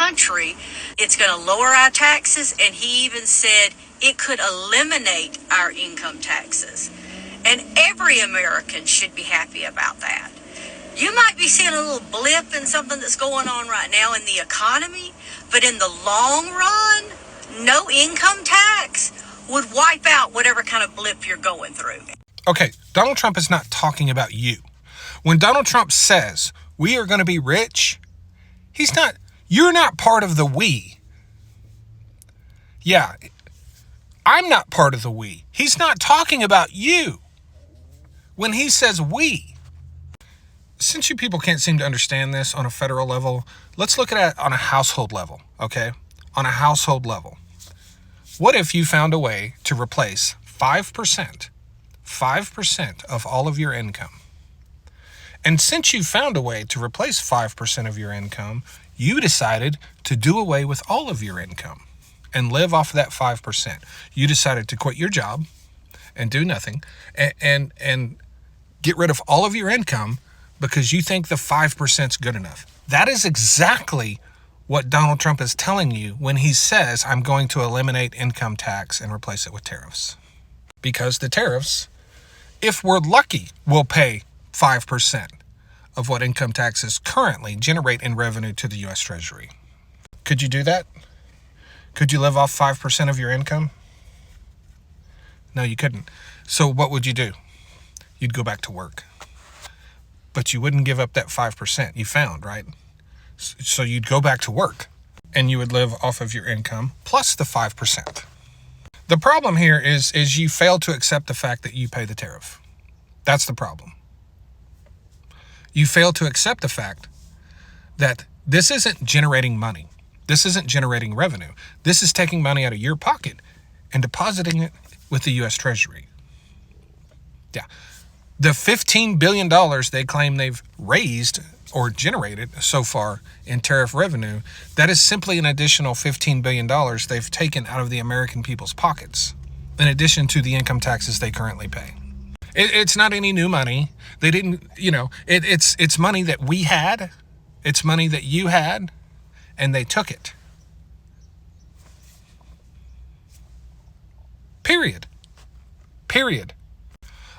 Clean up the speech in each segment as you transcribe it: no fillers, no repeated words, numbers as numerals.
country. It's going to lower our taxes, and he even said it could eliminate our income taxes. And every American should be happy about that. You might be seeing a little blip in something that's going on right now in the economy, but in the long run, no income tax would wipe out whatever kind of blip you're going through. Okay, Donald Trump is not talking about you. When Donald Trump says we are going to be rich, you're not part of the we. Yeah, I'm not part of the we. He's not talking about you when he says we. Since you people can't seem to understand this on a federal level, let's look at it on a household level, okay? On a household level. What if you found a way to replace 5% of all of your income? And since you found a way to replace 5% of your income, you decided to do away with all of your income and live off of that 5%. You decided to quit your job and do nothing and get rid of all of your income because you think the 5% is good enough. That is exactly what Donald Trump is telling you when he says, I'm going to eliminate income tax and replace it with tariffs. Because the tariffs, if we're lucky, will pay 5% of what income taxes currently generate in revenue to the U.S. Treasury. Could you do that? Could you live off 5% of your income? No, you couldn't. So what would you do? You'd go back to work. But you wouldn't give up that 5% you found, right? So you'd go back to work and you would live off of your income plus the 5%. The problem here is you fail to accept the fact that you pay the tariff. That's the problem. You fail to accept the fact that this isn't generating money. This isn't generating revenue. This is taking money out of your pocket and depositing it with the U.S. Treasury. Yeah. The $15 billion they claim they've raised or generated so far in tariff revenue, that is simply an additional $15 billion they've taken out of the American people's pockets, in addition to the income taxes they currently pay. It's not any new money. They didn't, it's money that we had. It's money that you had, and they took it. Period.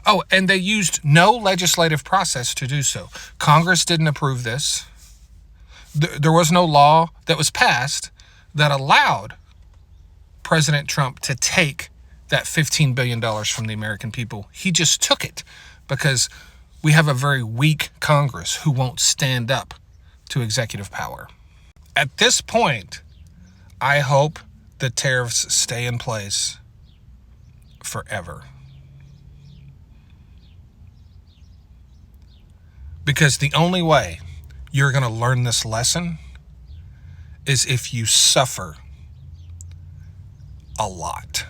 Oh, and they used no legislative process to do so. Congress didn't approve this. There was no law that was passed that allowed President Trump to take that $15 billion from the American people. He just took it because we have a very weak Congress who won't stand up to executive power. At this point, I hope the tariffs stay in place forever. Because the only way you're going to learn this lesson is if you suffer a lot.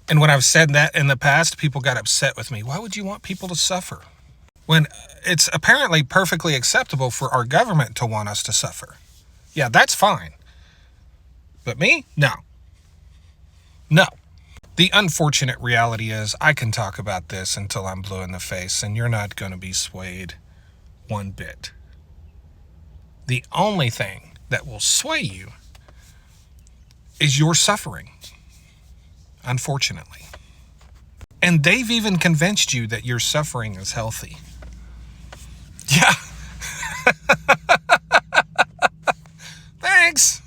And when I've said that in the past, people got upset with me. Why would you want people to suffer? When it's apparently perfectly acceptable for our government to want us to suffer. Yeah, that's fine. But me? No. The unfortunate reality is I can talk about this until I'm blue in the face, and you're not going to be swayed one bit. The only thing that will sway you is your suffering, unfortunately. And they've even convinced you that your suffering is healthy. Yeah. Thanks.